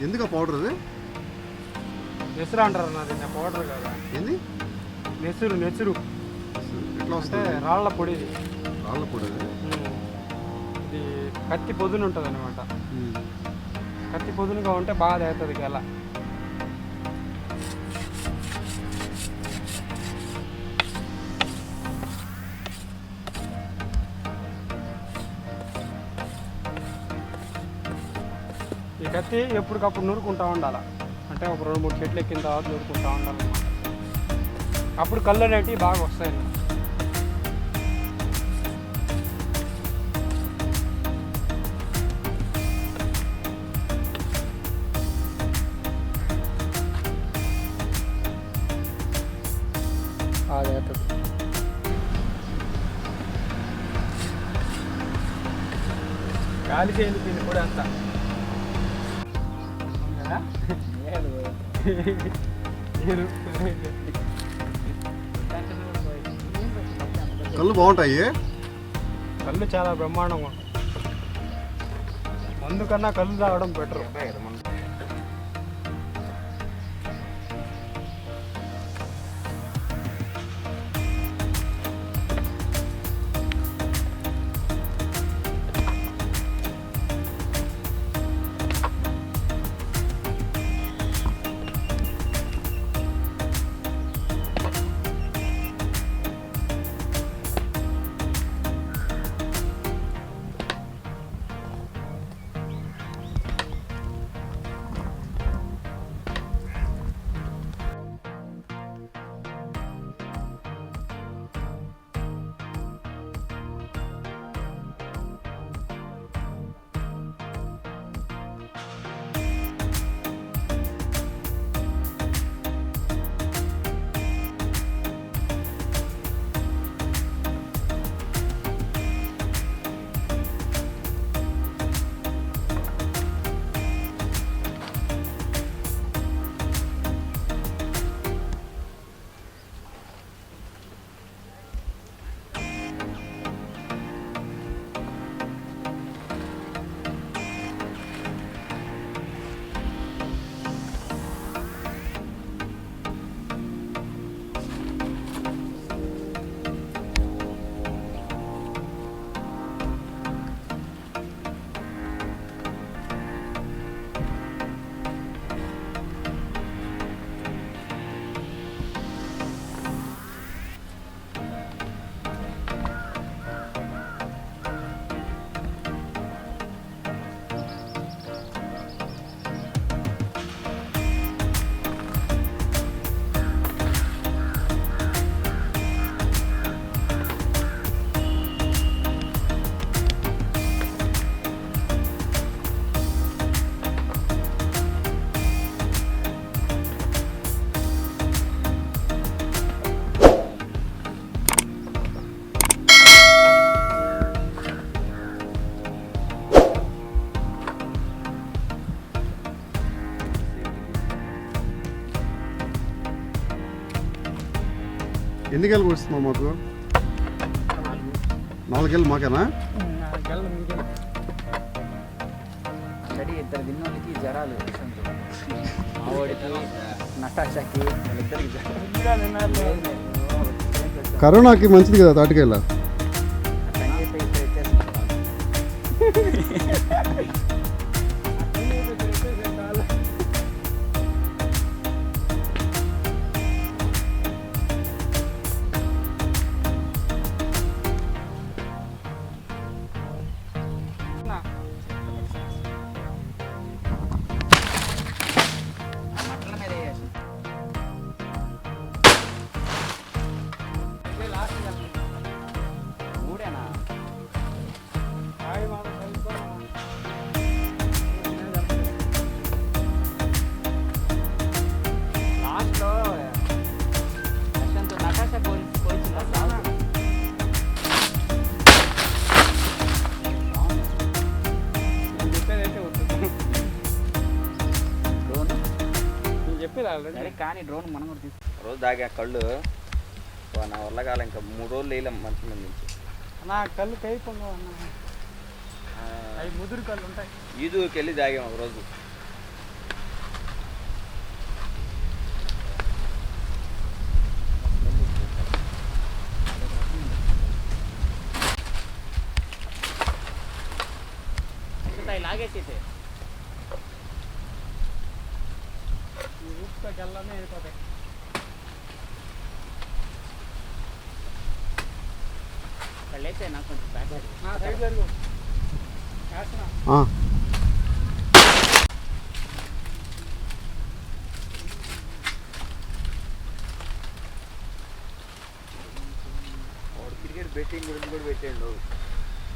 ఎందుకు ఆ పౌడర్ అది? నెసురు అంటారు నాది, పౌడర్ కదా. ఏంది? నెసురు. ఎట్లా వస్తుంది? రాళ్ళ పొడి. రాళ్ళ పొడి ఇది కత్తి పొదును ఉంటుంది అనమాట. కత్తి పొదునుగా ఉంటే బాగా అవుతుంది గెల. ఈ కత్తి ఎప్పటికప్పుడు నూరుకుంటూ ఉండాలి. అంటే ఒక 2-3 చెట్లు ఎక్కిన తర్వాత నూరుకుంటూ ఉండాలన్నమాట. అప్పుడు కళ్ళు అనేటివి బాగా వస్తాయి. అది అవుతుంది. గాలి చేయండి దీన్ని కూడా అంతా. కళ్ళు బాగుంటాయి. కళ్ళు చాలా బ్రహ్మాండంగా ఉంటాయి. మందు కన్నా కళ్ళు తాగడం బెటర్. ఎన్ని గెలు వస్తున్నావు మాకు? 4 గెలు మాకేనా? ఆల్రెడీ 2 దిన్నోళ్ళకి జ్వరాలు మావాడికి నటాషాకి కరోనాకి మంచిది కదా తాటికాయల. కానీ డ్రోన్ మనం కూడా రోజు దాగా కళ్ళు నా వల్ల కాలే. ఇంకా 3 రోజులు వేయలేం మంచి మంది నుంచి. నా కళ్ళు కైపోగా ముదురు కళ్ళు ఉంటాయి. ఈదుకి వెళ్ళి తాగాం ఒక రోజు. లాగేసేసే ఈ రూట్స్లోకి వెళ్ళానే వెళ్ళిపోతాయి. ఇక్కడ లేచే నాకు కొంచెం బ్యాక్ సైడ్ జరుగు వేస్తున్నా. క్రికెట్ బెట్టింగ్ గురించి కూడా పెట్టాడు.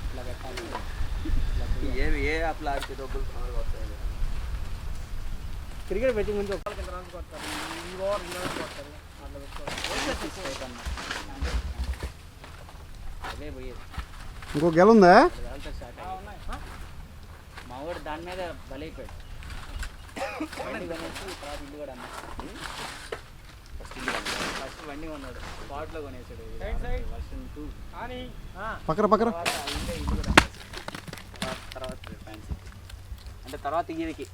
ఇట్లా పెట్టాలి. ఏ అప్లా ఆడితే డబ్బులు తొందరగా వస్తాయి. క్రికెట్ బెట్టింగ్ ముందు ఒక కింద రన్స్ కొడతారు, ఈ ఓవర్ ఇలా కొడతారు, అట్లా పెట్టుకోవాలి. అదే పోయేది ఇంకో గెల ఉందా? స్టార్ట్ మా వాడు దాని మీద బలైపోయాడు. బండి కొనేసి తర్వాత ఇల్లు కూడా అన్నా. ఫస్ట్ బండి కొన్నాడు, స్పాట్లో కొనేసాడు. వర్షన్ 2 పక్కన పక్కన ఇల్లు కూడా తర్వాత ఫ్యాన్సీ అంటే తర్వాత ఇయ్యకి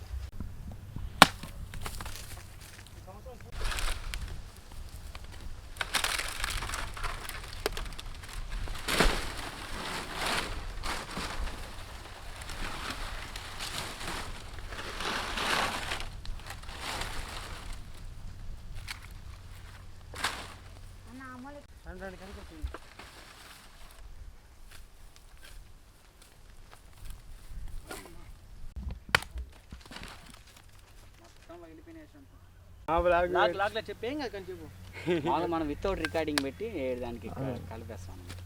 చెప్పేం కదా చెప్పు. మామూలు మనం వితౌట్ రికార్డింగ్ పెట్టి దానికి కలిపేస్తాం అనమాట.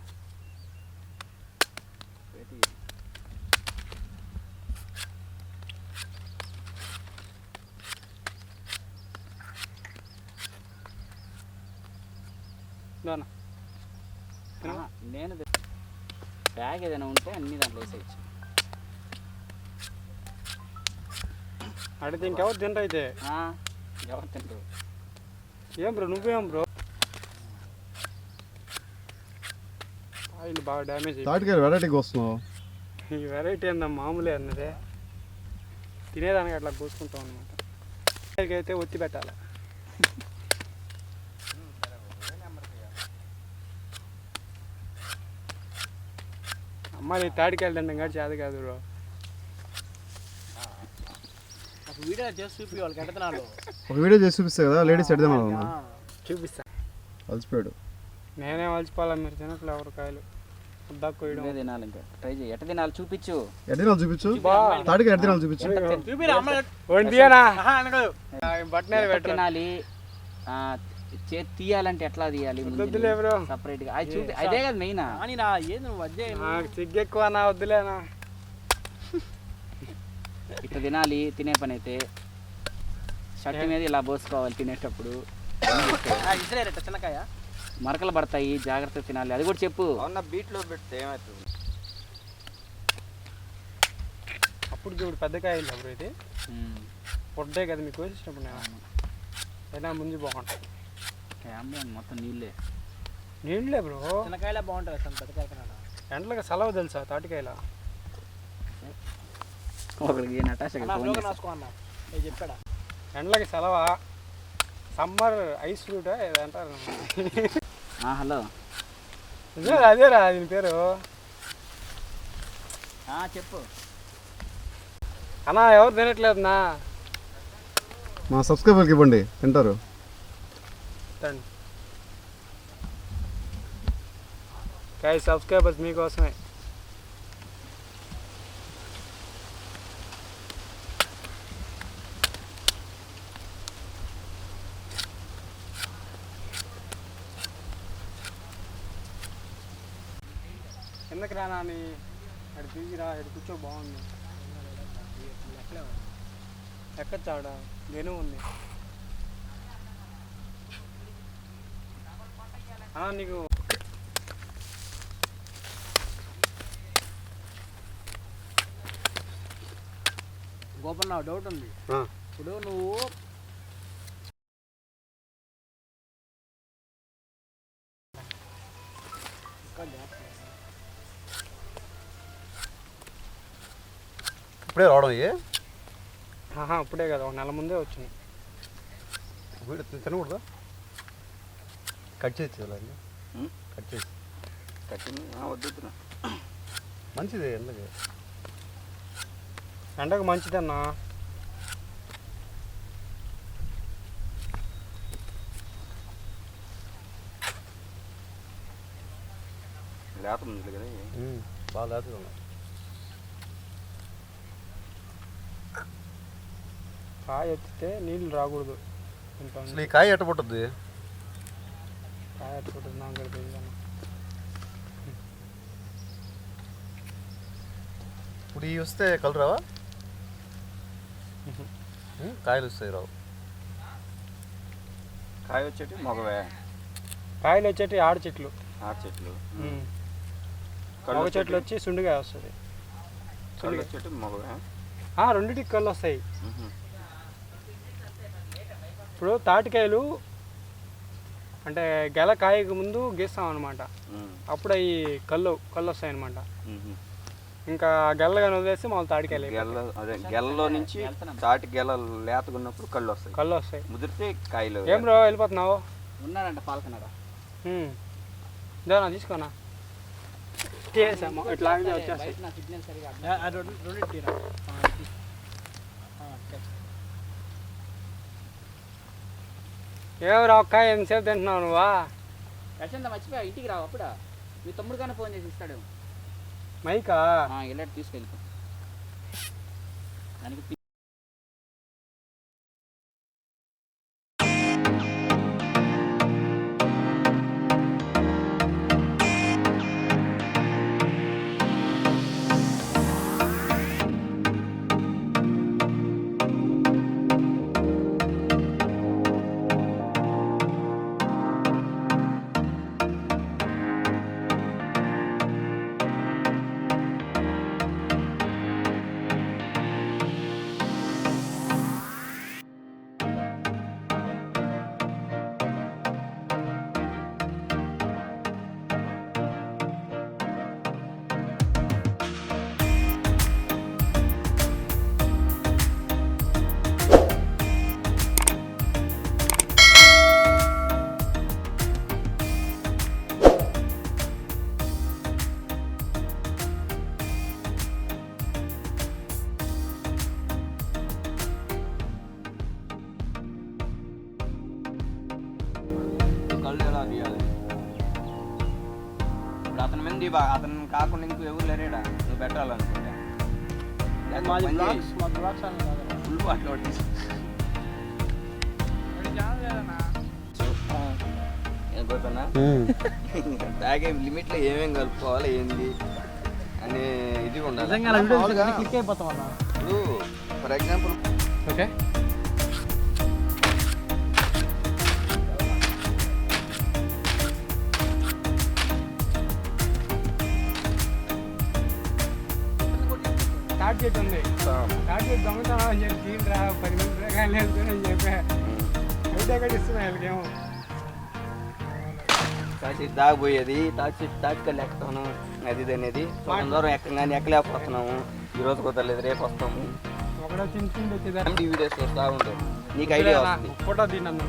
నేను బ్యాగ్ ఏదైనా ఉంటే అన్ని దాంట్లో వేసేయచ్చు. అడిగితే ఇంకెవరు తింటారు అయితే? ఎవరు తింటారు? ఏం బ్రో నువ్వేం బ్రో? ఆయిల్ బాగా డ్యామేజ్ తాటికాయలు వెరైటీకి వస్తున్నావు. ఈ వెరైటీ ఏందా మామూలే అన్నదే. తినేదానికి అట్లా కోసుకుంటాం అనమాట. అయితే ఒత్తి పెట్టాలి. అమ్మ నీ తాటికాయలు తింటాం కాదు చేత కాదు బ్రో. వీడియో చేసి చూపి వాళ్ళకి ఎడతనాలు. ఒక వీడియో చేసి చూపిస్తా కదా, లేడీస్ ఎడదాం చూపిస్తా. అలసిపోయాడు. నేనే అలసిపోవాలా, మీరు తినట్లే ఎవరు కాయలు కొయ్యడం తినాలి. ఇంకా ట్రై చేయి. ఎట్ట తినాలి చూపించు. ఎడదినాలు చూపించు. తాటికాయ ఎడదినాలు చూపించు. తినాలి చేతి తీయాలంటే ఎట్లా తీయాలి సపరేట్ గా అది చూపి. అదే కదా మెయిన్. సిగ్గు ఎక్కువ నా వద్దులేనా. ఇట్లా తినాలి. తినే పని అయితే షర్ట్ మీద ఇలా పోసుకోవాలి తినేటప్పుడు. చిన్నకాయ మరకలు పడతాయి, జాగ్రత్తగా తినాలి. అది కూడా చెప్పు. బీట్లో పెడితే ఏమవుతుంది? అప్పుడు ఇప్పుడు పెద్ద కాయలు బ్రో. ఇది పొడ్డే కదా మీకు వేసినప్పుడు అయినా ముందు బాగుంటుంది. మొత్తం నీళ్ళే నీళ్ళే బ్రో. చిన్నకాయలే బాగుంటుంది. పెద్ద కాయ ఎండలకు సెలవు తెలుసా తాటికాయల? ఒకరికి చెప్పాడా ఎండలకి సెలవా? సమ్మర్ ఐస్ ఫ్రూట్ ఏదంటారు. హలో అదేరా దీని పేరు. చెప్పు అన్నా. ఎవరు తినట్లేదన్నా? మా సబ్స్క్రైబర్కి ఇవ్వండి, తింటారు. కాయ సబ్స్క్రైబర్స్ మీకోసమే. కిందకి రానా అని అటు తిరిగిరా, ఇటు కూర్చో బాగుంది. ఎక్కచ్చాడ వెను ఉంది అన్నా. నీకు గోపన్న డౌట్ ఉంది. ఇప్పుడు నువ్వు ఇప్పుడే రావడం ఇప్పుడే కదా, ఒక నెల ముందే వచ్చింది. తినకూడదా? కట్ చేసి కట్ చేసి కట్టింది వద్దుతున్నా. మంచిది ఎందుకు ఎండకు మంచిదన్నా. లేత ఉంది కదా బాగా లేతగా ఉన్నాయి. కాయ ఎత్తితే నీళ్ళు రాకూడదు. అసలు ఈ కాయ ఎట్ట పుట్టుద్ది? కాయ ఎత్తుకుంటుంది నాకు కూడా తెలియదన్న. ఇప్పుడు ఇవి వస్తే కలర్ రావా? కాయలు వస్తాయి రావు. కాయ వచ్చేటి మగవే, కాయలు వచ్చేటి ఆడ చెట్లు. ఆడ చెట్లు, మగ చెట్లు వచ్చి సుండిగా వస్తుంది. కళ్ళు వచ్చేటి మగవే. రెండింటికి కళ్ళు వస్తాయి. ఇప్పుడు తాటికాయలు అంటే గెల కాయకు ముందు గీస్తాం అనమాట. అప్పుడు అవి కళ్ళు వస్తాయి అనమాట. ఇంకా గెల్లగానే వదిలేసి మామూలు తాటికాయలు. అదే గెల్లలో నుంచి తాటి గెల లేతగున్నప్పుడు కళ్ళు వస్తాయి. ముదిరితే కాయలు. ఏం రో వెళ్ళిపోతున్నావు? ఉన్నారంట పాల్కన్నారా? దేవనా తీసుకోనా తీసాము ఇట్లా వచ్చేస్తాయి. ఏమరా ఒక్కాయ ఎంతసేపు తింటున్నావు నువ్వా? ప్రశాంత మర్చిపోయా, ఇంటికి రావు. అప్పుడు మీ తమ్ముడు కానీ ఫోన్ చేసి ఇస్తాడు మైకా. ఇలా తీసుకెళ్ళిపో దానికి. కళ్ళు ఎలా తీయాలి? ఇప్పుడు అతని మీద అతను కాకుండా ఇంకో ఎవరు లేరేడా నువ్వు పెట్టాలనుకుంటా? ఫుల్ బాటిల్ పట్టినా తాగే లిమిట్లో ఏమేమి కలుపుకోవాలి ఏంది అనే ఇది ఉండాలి. ఇప్పుడు ఫర్ ఎగ్జాంపుల్ ఓకే తాటి చెట్టు ఉంది. తాటి చెట్టు దొంగతనం అని చెప్పి తీరు రా 10 మంది రకాయలు వేసుకొని అని చెప్పి అయితే ఎక్కడ ఇస్తున్నాయి వాళ్ళకేమో. తాటి దాగిపోయేది తాటికల్లు ఎక్కుతాను అది అనేది అందరం ఎక్కగానే ఎక్కలేకపోతున్నాము. ఈరోజు కుదరలేదు, రేపు వస్తాము. ఒకడో చిన్న చిన్న వచ్చేదాన్ని వీడియోస్ వస్తూ ఉంటాయి. నీకు ఐడియా వస్తుంది. ఫోటో తిన్నాను.